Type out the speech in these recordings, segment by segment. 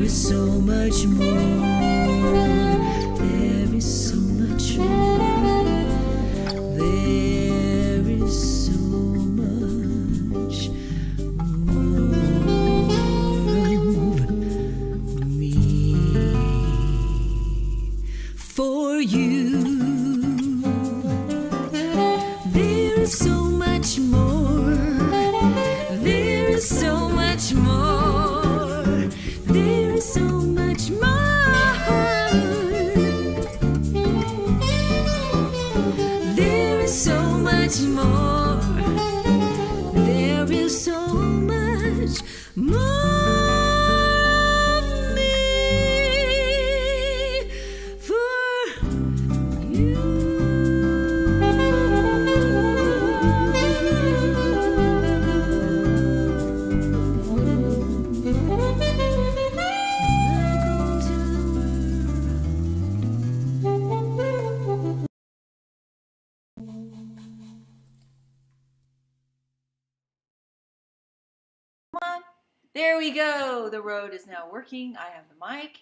is so much more. There is so much more. There is so much more of me for you. There is so much more. There is so much more. There is so much more. There is so much more. There is so much more of me for you. There we go. The road is now working. I have the mic.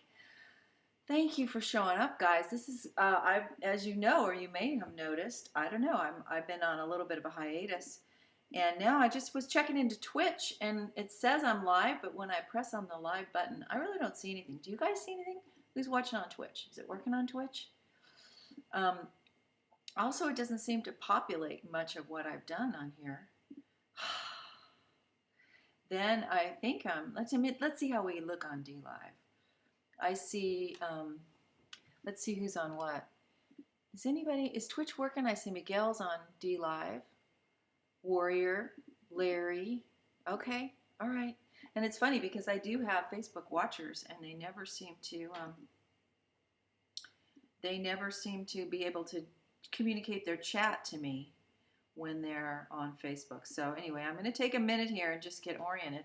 Thank you for showing up, guys. This is, as you know, or you may have noticed, I don't know, I've been on a little bit of a hiatus. And now I just was checking into Twitch, and it says I'm live, but when I press on the live button, I really don't see anything. Do you guys see anything? Who's watching on Twitch? Is it working on Twitch? Also, it doesn't seem to populate much of what I've done on here. Then I think let's see how we look on D Live. I see, let's see who's on what. Is Twitch working? I see Miguel's on D Live, Warrior, Larry. Okay, all right. And it's funny because I do have Facebook watchers, and they never seem to be able to communicate their chat to me when they're on Facebook. So anyway, I'm going to take a minute here and just get oriented.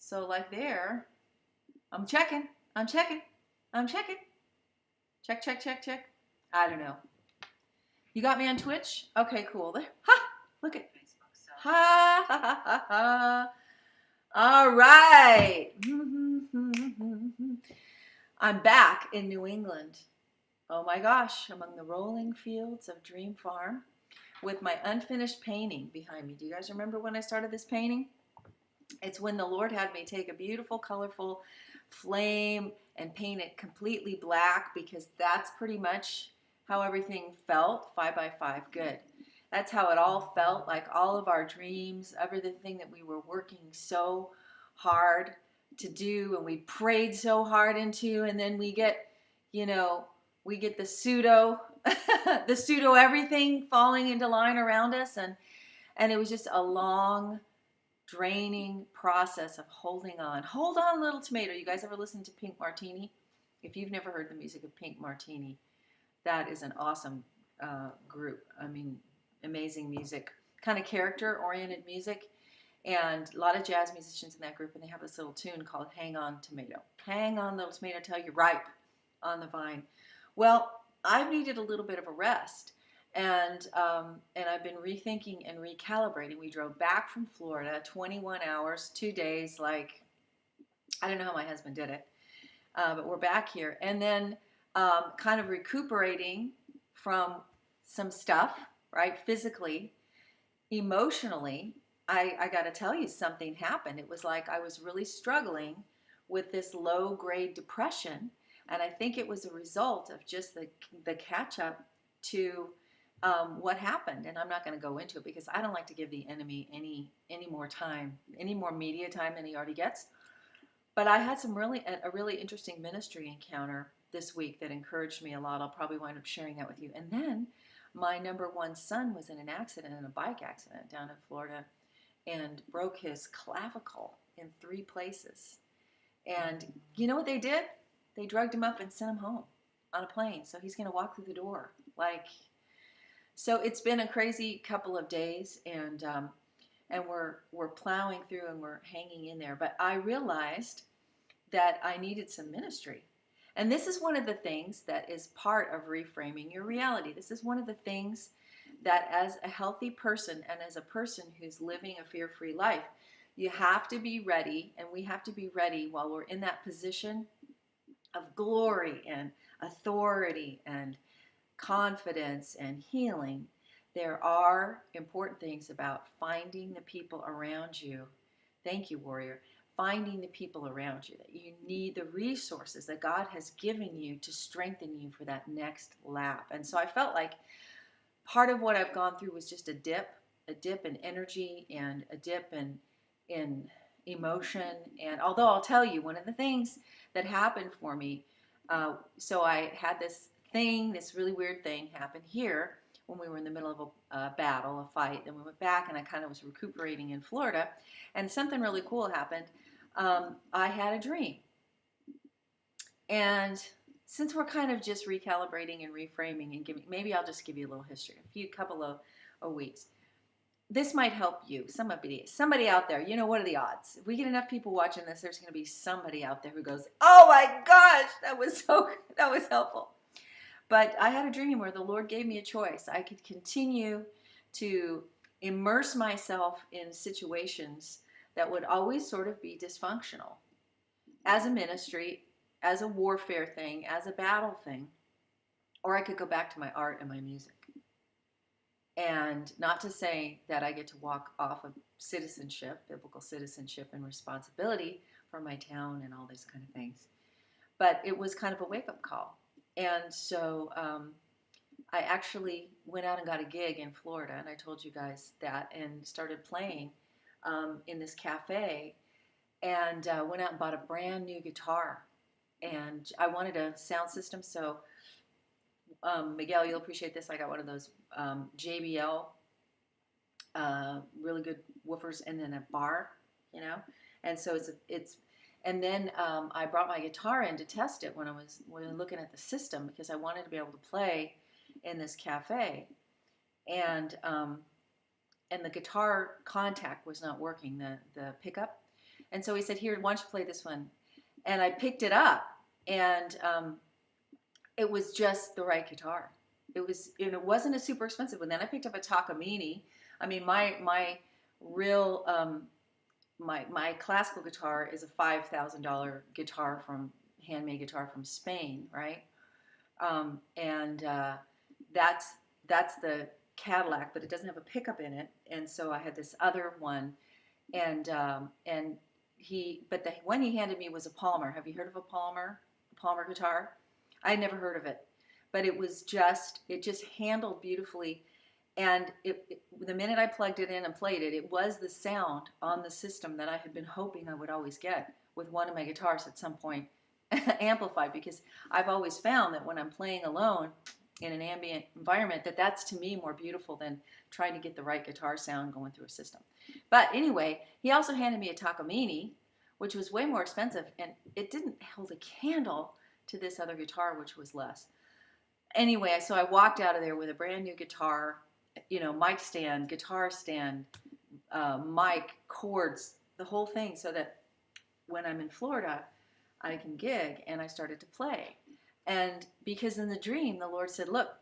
So like there, I'm checking. Check. I don't know. You got me on Twitch? Okay, cool. There. Ha! Look at Facebook. Ha ha ha ha. All right. I'm back in New England. Oh my gosh, among the rolling fields of Dream Farm, with my unfinished painting behind me. Do you guys remember when I started this painting? It's when the Lord had me take a beautiful, colorful flame and paint it completely black, because that's pretty much how everything felt. 5x5, good. That's how it all felt, like all of our dreams, everything that we were working so hard to do and we prayed so hard into, and then we get, we get the pseudo everything falling into line around us, and it was just a long, draining process of holding on. Hold on, Little Tomato. You guys ever listen to Pink Martini? If you've never heard the music of Pink Martini, that is an awesome group. I mean, amazing music, kind of character-oriented music, and a lot of jazz musicians in that group, and they have this little tune called Hang On, Tomato. Hang on, little tomato, till you're ripe on the vine. Well, I've needed a little bit of a rest, and I've been rethinking and recalibrating. We drove back from Florida, 21 hours, 2 days, like, I don't know how my husband did it, but we're back here. And then kind of recuperating from some stuff, right, physically, emotionally. I got to tell you, something happened. It was like I was really struggling with this low-grade depression. And I think it was a result of just the catch-up to what happened. And I'm not going to go into it because I don't like to give the enemy any more time, any more media time than he already gets. But I had a really interesting ministry encounter this week that encouraged me a lot. I'll probably wind up sharing that with you. And then my number one son was in an accident, in a bike accident down in Florida, and broke his clavicle in 3 places. And you know what they did? They drugged him up and sent him home on a plane. So he's going to walk through the door. So it's been a crazy couple of days, and we're plowing through and we're hanging in there. But I realized that I needed some ministry. And this is one of the things that is part of reframing your reality. This is one of the things that, as a healthy person and as a person who's living a fear-free life, You have to be ready, and we have to be ready while we're in that position of glory and authority and confidence and healing. There are important things about finding the people around you. Thank you, warrior. Finding the people around you, that you need the resources that God has given you to strengthen you for that next lap. And so I felt like part of what I've gone through was just a dip in energy and a dip in emotion. And although I'll tell you, one of the things that happened for me, so I had this really weird thing happen here when we were in the middle of a battle, a fight. Then we went back, and I kind of was recuperating in Florida, and something really cool happened. I had a dream, and since we're kind of just recalibrating and reframing and giving, maybe I'll just give you a little history, a couple of weeks. This might help you. Somebody out there, what are the odds? If we get enough people watching this, there's going to be somebody out there who goes, "Oh my gosh, that was helpful." But I had a dream where the Lord gave me a choice. I could continue to immerse myself in situations that would always sort of be dysfunctional as a ministry, as a warfare thing, as a battle thing, or I could go back to my art and my music. And not to say that I get to walk off of citizenship, biblical citizenship and responsibility for my town and all these kind of things, but it was kind of a wake-up call. And so I actually went out and got a gig in Florida, and I told you guys that, and started playing in this cafe, and went out and bought a brand new guitar. And I wanted a sound system, so Miguel, you'll appreciate this. I got one of those JBL, really good woofers, and then a bar, and so and then I brought my guitar in to test it when I was looking at the system, because I wanted to be able to play in this cafe, and the guitar contact was not working, the pickup, and so he said, "Here, why don't you play this one?" And I picked it up, and it was just the right guitar. It wasn't a super expensive one. Then I picked up a Takamine. I mean, my real my classical guitar is a $5,000 handmade guitar from Spain, right? That's the Cadillac, but it doesn't have a pickup in it. And so I had this other one, but the one he handed me was a Palmer. Have you heard of a Palmer guitar? I had never heard of it, but it just handled beautifully. And the minute I plugged it in and played it, it was the sound on the system that I had been hoping I would always get with one of my guitars at some point amplified, because I've always found that when I'm playing alone in an ambient environment, that's to me more beautiful than trying to get the right guitar sound going through a system. But anyway, he also handed me a Takamine, which was way more expensive, and it didn't hold a candle to this other guitar, which was less. Anyway, so I walked out of there with a brand new guitar, mic stand, guitar stand, mic, chords, the whole thing, so that when I'm in Florida, I can gig. And I started to play. And because in the dream, the Lord said, "Look,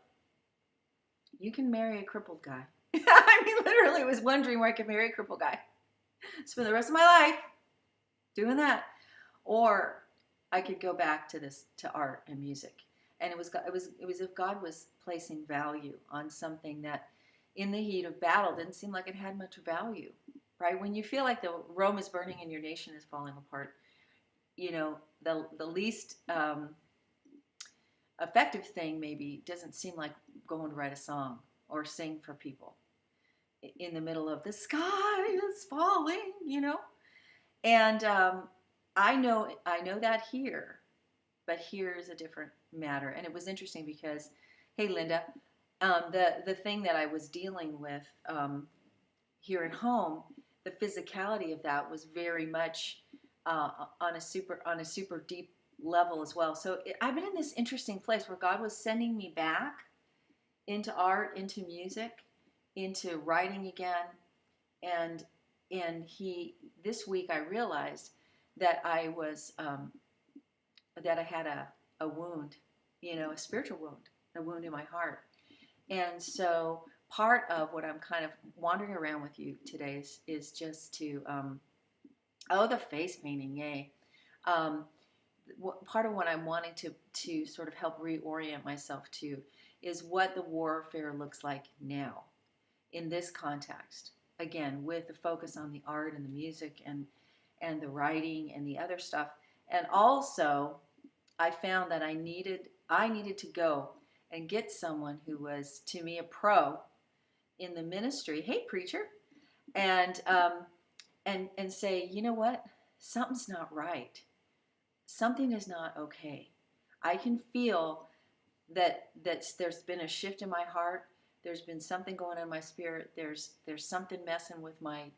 you can marry a crippled guy." I mean, literally, it was one dream where I could marry a crippled guy. Spend the rest of my life doing that. Or I could go back to art and music. And it was if God was placing value on something that in the heat of battle didn't seem like it had much value, right? When you feel like the Rome is burning and your nation is falling apart, the least effective thing maybe doesn't seem like going to write a song or sing for people in the middle of the sky is falling, And I know that here, but here is a different matter. And it was interesting because, hey, Linda, the thing that I was dealing with here at home, the physicality of that was very much on a super deep level as well. So I've been in this interesting place where God was sending me back into art, into music, into writing again, and this week I realized that I was that I had a wound, a spiritual wound, a wound in my heart. And so part of what I'm kind of wandering around with you today is just to Oh, the face painting, yay. Um, Part of what I'm wanting to sort of help reorient myself to is what the warfare looks like now in this context. Again, with the focus on the art and the music and the writing and the other stuff. And also, I found that I needed to go and get someone who was to me a pro in the ministry. Hey, preacher, and and say, you know what, something's not right. Something is not okay. I can feel that there's been a shift in my heart. There's been something going on in my spirit. There's something messing with my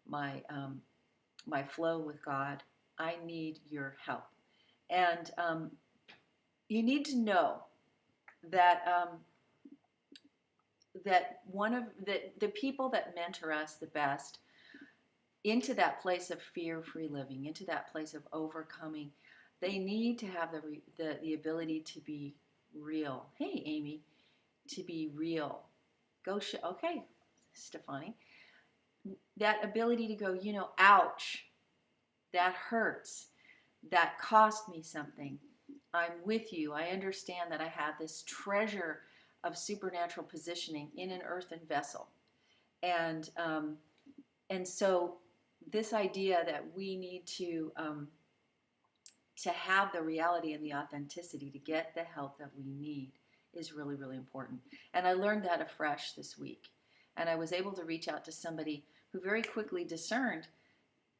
my flow with God. I need your help, and you need to know that that one of the people that mentor us the best into that place of fear-free living, into that place of overcoming, they need to have the ability to be real. Hey, Amy, to be real. Okay, Stefani. That ability to go, ouch, that hurts. That cost me something. I'm with you. I understand that I have this treasure of supernatural positioning in an earthen vessel. And and so this idea that we need to have the reality and the authenticity to get the help that we need is really, really important. And I learned that afresh this week. And I was able to reach out to somebody who very quickly discerned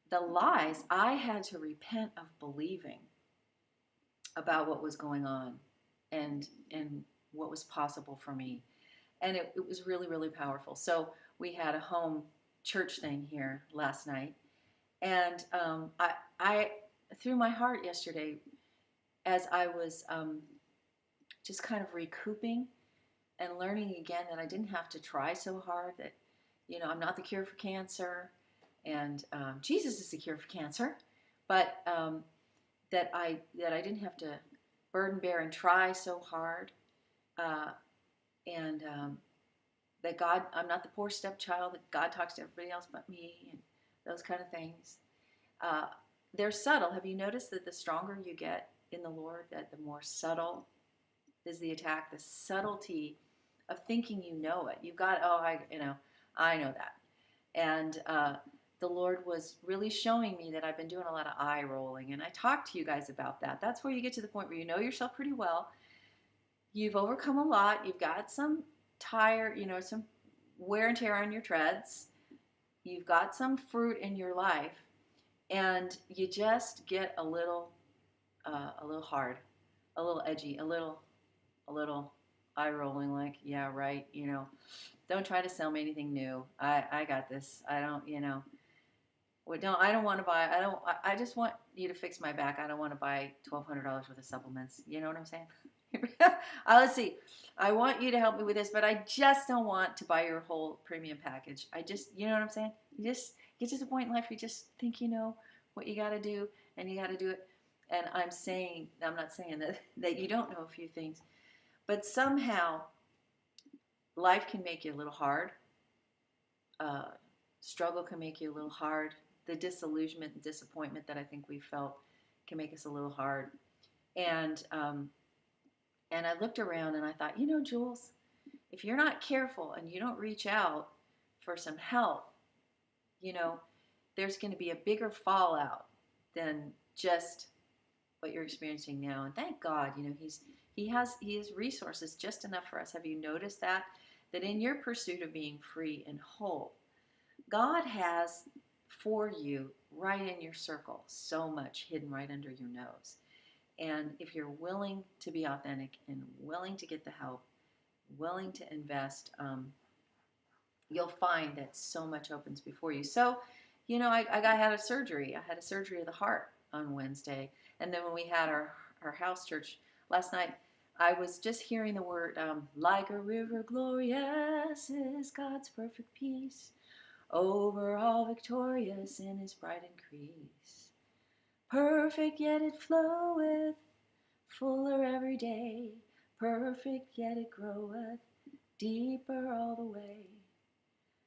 the lies I had to repent of believing about what was going on and what was possible for me. And it was really, really powerful. So we had a home church thing here last night. And I through my heart yesterday, as I was just kind of recouping and learning again that I didn't have to try so hard, that, I'm not the cure for cancer, and Jesus is the cure for cancer, but that I didn't have to burden bear and try so hard, uh, and that God, I'm not the poor stepchild, that God talks to everybody else but me, and those kind of things. Uh, they're subtle. Have you noticed that the stronger you get in the Lord, that the more subtle is the attack, the subtlety of thinking you know it. You've got, I know that. And the Lord was really showing me that I've been doing a lot of eye rolling. And I talked to you guys about that. That's where you get to the point where you know yourself pretty well. You've overcome a lot. You've got some tire, some wear and tear on your treads. You've got some fruit in your life. And you just get a little hard, a little edgy, a little eye rolling, like, yeah, right, don't try to sell me anything new. I got this. I don't, I don't want to buy, I just want you to fix my back. I don't want to buy $1,200 worth of supplements. You know what I'm saying? Let's see. I want you to help me with this, but I just don't want to buy your whole premium package. I just, you know what I'm saying? You just get to the point in life where you just think you know what you got to do, and you got to do it. And I'm not saying that you don't know a few things, but somehow life can make you a little hard. Struggle can make you a little hard. The disillusionment and disappointment that I think we felt can make us a little hard. And I looked around and I thought, Jules, if you're not careful and you don't reach out for some help, there's going to be a bigger fallout than just what you're experiencing now. And thank God, he has resources just enough for us. Have you noticed that in your pursuit of being free and whole, God has for you right in your circle so much hidden right under your nose. And if you're willing to be authentic and willing to get the help, willing to invest, you'll find that so much opens before you. So, I had a surgery. I had a surgery of the heart on Wednesday. And then when we had our house church last night, I was just hearing the word, like a river glorious is God's perfect peace, over all victorious in his bright increase. Perfect yet it floweth, fuller every day. Perfect yet it groweth, deeper all the way.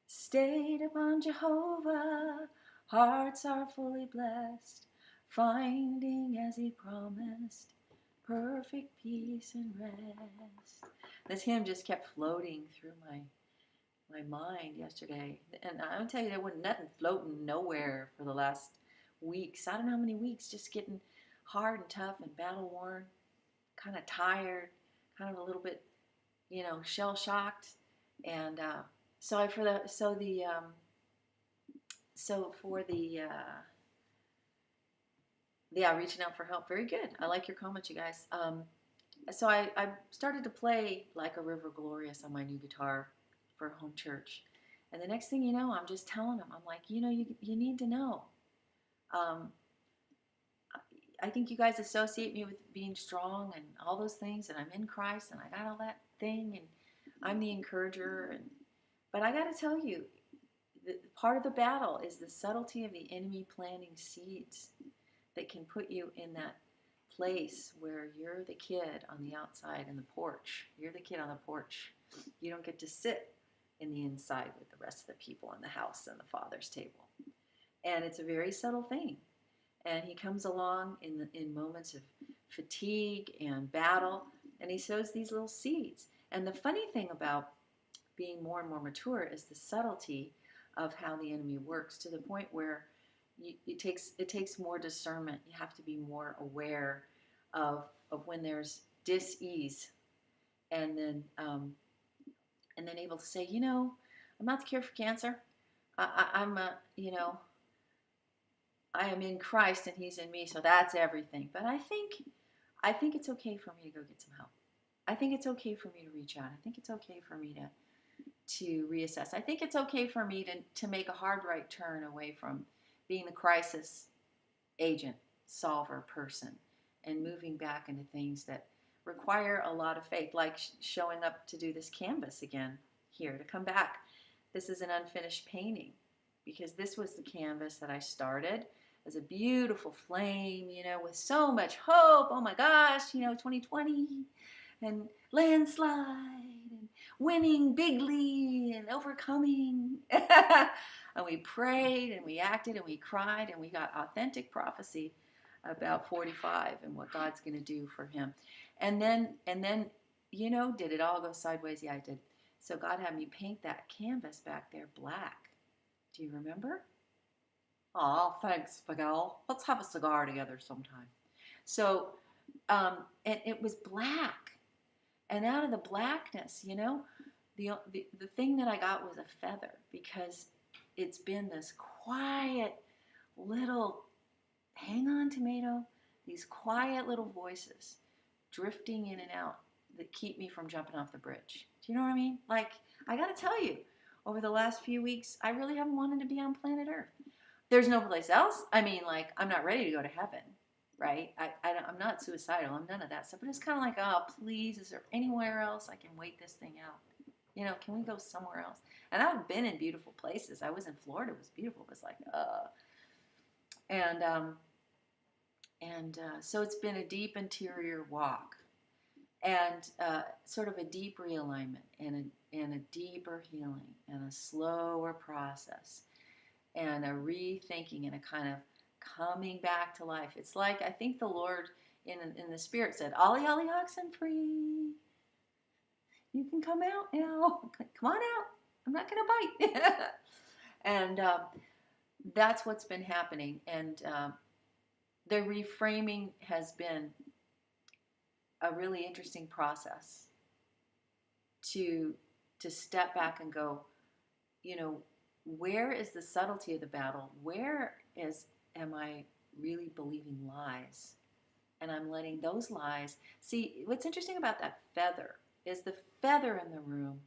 Stayed upon Jehovah, Hearts are fully blessed, finding as he promised, perfect peace and rest. This hymn just kept floating through my mind yesterday. And I'll tell you, there wasn't nothing floating nowhere for the last weeks. I don't know how many weeks, just getting hard and tough and battle worn, kind of tired, kind of a little bit, shell shocked. And so for the so the so for the yeah, reaching out for help, very good. I like your comments, you guys. So I started to play Like a River Glorious on my new guitar for home church. And the next thing you know, I'm just telling them, I'm like, you need to know. I think you guys associate me with being strong and all those things, and I'm in Christ, and I got all that thing, and I'm the encourager. But I got to tell you, part of the battle is the subtlety of the enemy planting seeds that can put you in that place where you're the kid on the outside in the porch. You're the kid on the porch. You don't get to sit in the inside with the rest of the people in the house and the Father's table. And it's a very subtle thing. And he comes along in moments of fatigue and battle, and he sows these little seeds. And the funny thing about being more and more mature is the subtlety of how the enemy works, to the point where it takes more discernment. You have to be more aware of when there's dis-ease, and then able to say, I'm not the cure for cancer. I'm I am in Christ and He's in me, so that's everything. But I think it's okay for me to go get some help. I think it's okay for me to reach out. I think it's okay for me to reassess. I think it's okay for me to make a hard right turn away from being the crisis agent, solver person, and moving back into things that require a lot of faith, like showing up to do this canvas again here, to come back. This is an unfinished painting, because this was the canvas that I started as a beautiful flame, with so much hope. Oh my gosh, 2020 and landslide and winning bigly and overcoming. And we prayed and we acted and we cried and we got authentic prophecy about 45 and what God's going to do for him. And then, did it all go sideways? Yeah, I did. So God had me paint that canvas back there black. Do you remember? Oh, thanks, Miguel. Let's have a cigar together sometime. So, and it was black. And out of the blackness, the thing that I got was a feather, because it's been this quiet little, hang on, tomato, these quiet little voices drifting in and out that keep me from jumping off the bridge. Do you know what I mean? Like, I got to tell you, over the last few weeks, I really haven't wanted to be on planet Earth. There's no place else. I mean, like, I'm not ready to go to heaven, right? I'm not suicidal. I'm none of that stuff. But it's kind of like, oh, please, is there anywhere else I can wait this thing out? Can we go somewhere else? And I've been in beautiful places. I was in Florida. It was beautiful. It was like, so it's been a deep interior walk, and sort of a deep realignment, and a deeper healing, and a slower process, and a rethinking, and a kind of coming back to life. It's like, I think the Lord in the Spirit said, "Ollie, Ollie, oxen free. You can come out now. Come on out. I'm not going to bite." And that's what's been happening. And the reframing has been a really interesting process to step back and go, where is the subtlety of the battle? Am I really believing lies? And I'm letting those lies. See, what's interesting about that feather is the feather in the room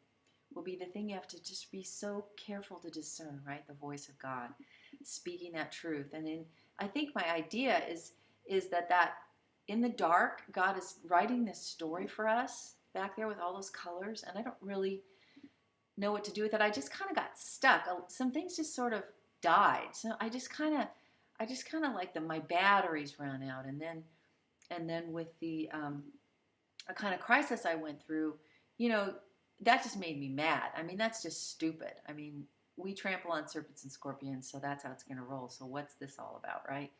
will be the thing you have to just be so careful to discern, right? The voice of God speaking that truth. And I think my idea is that in the dark, God is writing this story for us back there with all those colors, and I don't really know what to do with it. I just kind of got stuck. Some things just sort of died. So I just kind of like my batteries ran out, and then with the a kind of crisis I went through, that just made me mad. I mean, that's just stupid. I mean, we trample on serpents and scorpions, so that's how it's going to roll. So what's this all about, right?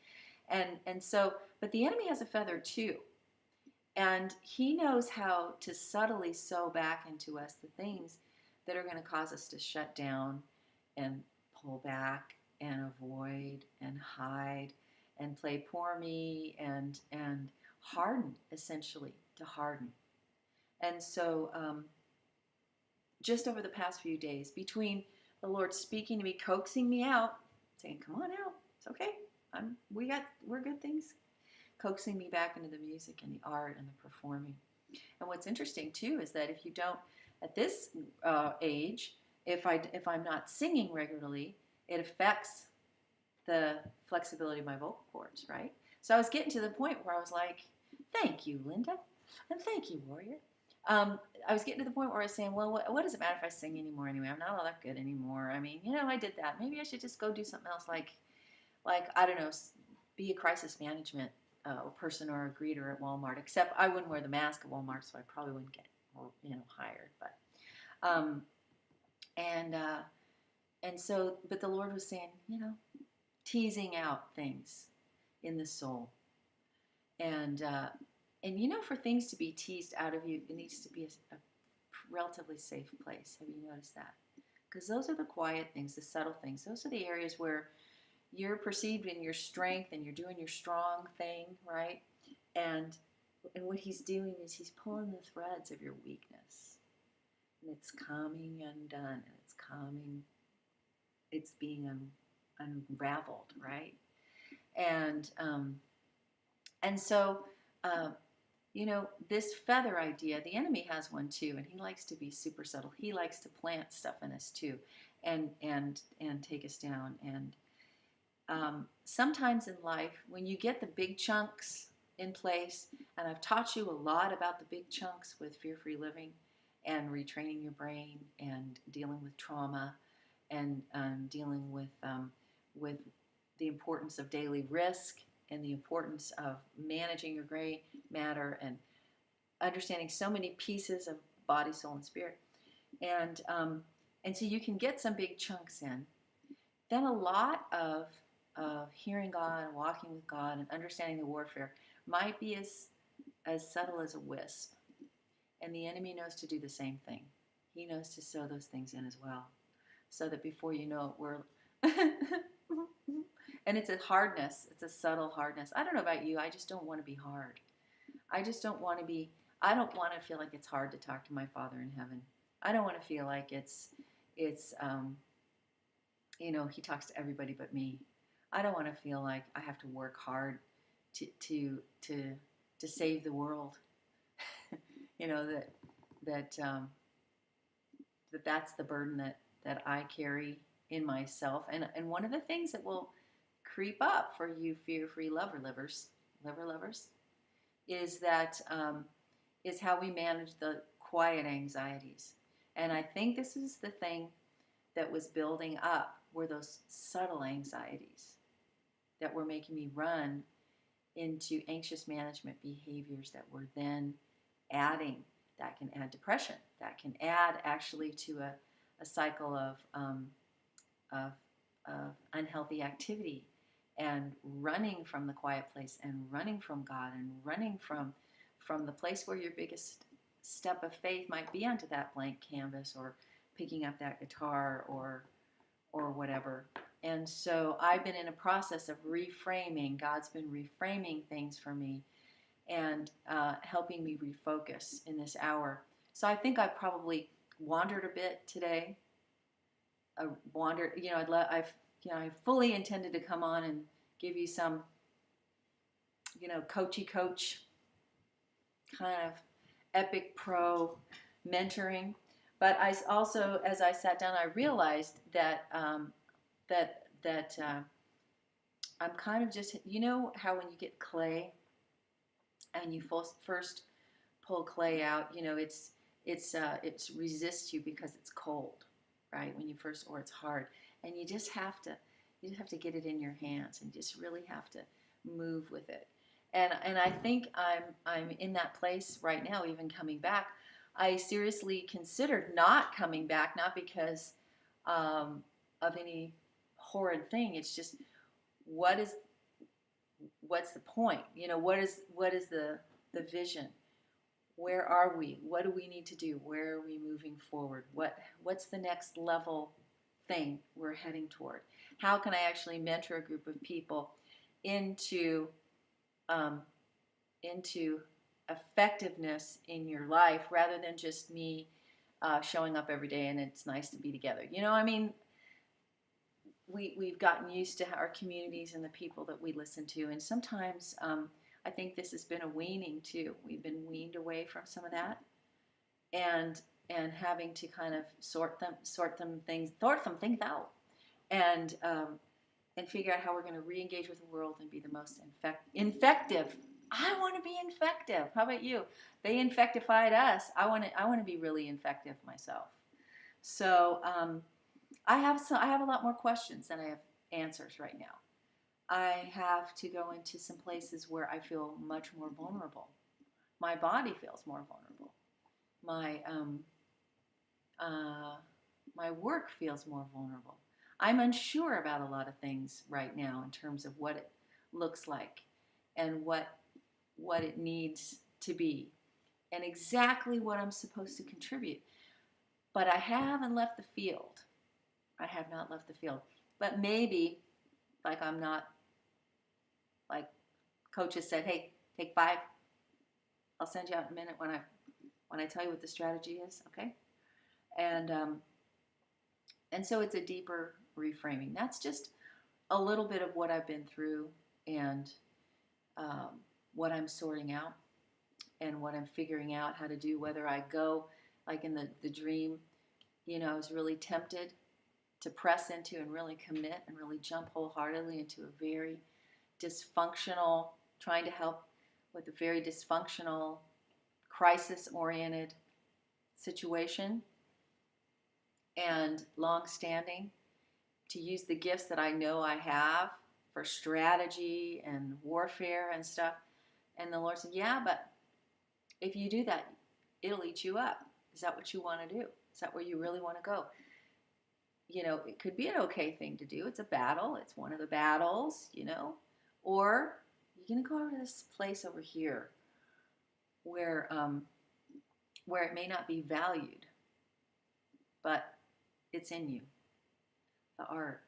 And so, but the enemy has a feather too, and he knows how to subtly sew back into us the things that are going to cause us to shut down and pull back and avoid and hide and play poor me and harden, essentially to harden. And so just over the past few days, between the Lord speaking to me, coaxing me out, saying, "Come on out, it's okay. We're good things," coaxing me back into the music and the art and the performing. And what's interesting too is that if you don't, at this age, if I'm not singing regularly, it affects the flexibility of my vocal cords, right? So I was getting to the point where I was like, "Thank you, Linda, and thank you, Warrior." I was getting to the point where I was saying, "Well, what does it matter if I sing anymore anyway? I'm not all that good anymore. I mean, I did that. Maybe I should just go do something else, like I don't know, be a crisis management person or a greeter at Walmart. Except I wouldn't wear the mask at Walmart, so I probably wouldn't get hired. But um, and so, but the Lord was saying, teasing out things in the soul, and for things to be teased out of you, it needs to be a relatively safe place. Have you noticed that? Because those are the quiet things, the subtle things. Those are the areas where you're perceived in your strength and you're doing your strong thing, right? And what he's doing is he's pulling the threads of your weakness. And it's coming undone, and it's being unraveled, right? And so, this feather idea, the enemy has one too, and he likes to be super subtle. He likes to plant stuff in us too, and take us down. And sometimes in life, when you get the big chunks in place, and I've taught you a lot about the big chunks with fear-free living and retraining your brain and dealing with trauma and dealing with the importance of daily risk and the importance of managing your gray matter and understanding so many pieces of body, soul, and spirit. And so you can get some big chunks in. Then a lot of hearing God and walking with God and understanding the warfare might be as subtle as a wisp. And the enemy knows to do the same thing. He knows to sow those things in as well. So that before you know it, we're... And it's a hardness. It's a subtle hardness. I don't know about you. I just don't want to be hard. I just don't want to be... I don't want to feel like it's hard to talk to my Father in heaven. I don't want to feel like it's he talks to everybody but me. I don't want to feel like I have to work hard to save the world. That's the burden that I carry in myself. And one of the things that will creep up for you fear-free liver lovers, is that is how we manage the quiet anxieties. And I think this is the thing that was building up, were those subtle anxieties that were making me run into anxious management behaviors that were then adding, that can add depression, that can add actually to a cycle of unhealthy activity and running from the quiet place and running from God and running from the place where your biggest step of faith might be onto that blank canvas or picking up that guitar or whatever. And so I've been in a process of reframing. God's been reframing things for me and helping me refocus in this hour. So I think I probably wandered a bit today. I fully intended to come on and give you some, coach kind of epic pro mentoring. But I also, as I sat down, I realized that I'm kind of just, how when you get clay and you first pull clay out, it resists you because it's cold, right? When you first, or it's hard, and you just have to get it in your hands and just really have to move with it. And I think I'm in that place right now, even coming back. I seriously considered not coming back, not because any horrid thing. It's just what's the point? You know, what is the vision? Where are we? What do we need to do? Where are we moving forward? What's the next level thing we're heading toward? How can I actually mentor a group of people into um, into effectiveness in your life rather than just me showing up every day and it's nice to be together. You know, I mean, we've gotten used to our communities and the people that we listen to, and sometimes I think this has been a weaning too. We've been weaned away from some of that, and having to kind of sort things out, and figure out how we're going to re-engage with the world and be the most infective. I want to be infective. How about you? They infectified us. I want to be really infective myself. So I have a lot more questions than I have answers right now. I have to go into some places where I feel much more vulnerable. My body feels more vulnerable. My work feels more vulnerable. I'm unsure about a lot of things right now in terms of what it looks like and what it needs to be and exactly what I'm supposed to contribute. But I haven't left the field. I have not left the field. But maybe, like I'm not, like coaches said, hey, take 5. I'll send you out in a minute when I tell you what the strategy is, okay? And so it's a deeper reframing. That's just a little bit of what I've been through and what I'm sorting out and what I'm figuring out how to do, whether I go, like in the dream, you know, I was really tempted to press into and really commit and really jump wholeheartedly into a very dysfunctional, trying to help with a very dysfunctional, crisis-oriented situation and long-standing, to use the gifts that I know I have for strategy and warfare and stuff. And the Lord said, yeah, but if you do that, it'll eat you up. Is that what you want to do? Is that where you really want to go? You know, it could be an okay thing to do. It's a battle. It's one of the battles, you know. Or you're going to go over to this place over here where it may not be valued, but it's in you. The art,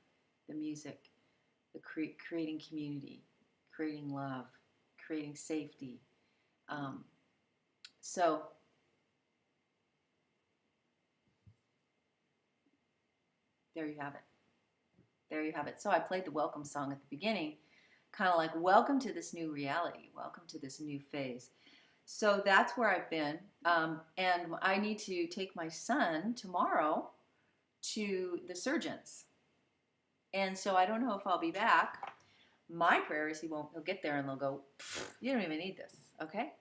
the music, the creating community, creating love, creating safety. So there you have it. There you have it. So I played the welcome song at the beginning, kind of like, welcome to this new reality. Welcome to this new phase. So that's where I've been. And I need to take my son tomorrow to the surgeons. And so I don't know if I'll be back. My prayer is he'll get there and they'll go, you don't even need this, okay?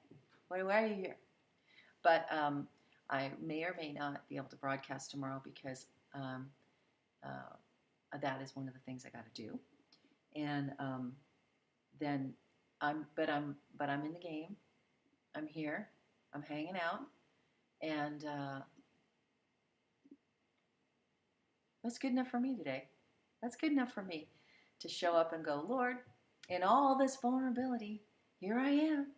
Why are you here? But I may or may not be able to broadcast tomorrow because that is one of the things I got to do. And then I'm in the game. I'm here. I'm hanging out, and that's good enough for me today. That's good enough for me to show up and go, Lord, in all this vulnerability, here I am.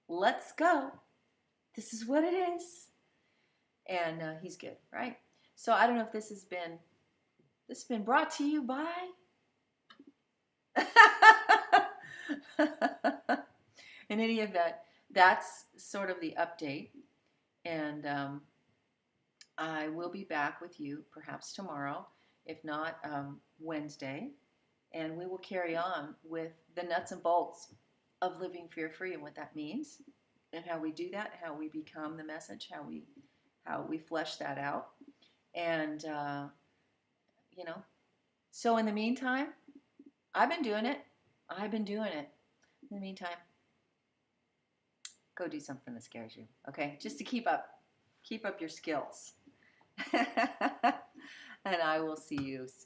Let's go. This is what it is. And he's good, right? So I don't know if this has been brought to you by in any event, that's sort of the update. And I will be back with you perhaps tomorrow, if not Wednesday. And we will carry on with the nuts and bolts of living fear-free and what that means and how we do that, how we become the message, how we flesh that out. And, you know, so in the meantime, I've been doing it. In the meantime, go do something that scares you, okay? Just to keep up your skills. And I will see you soon.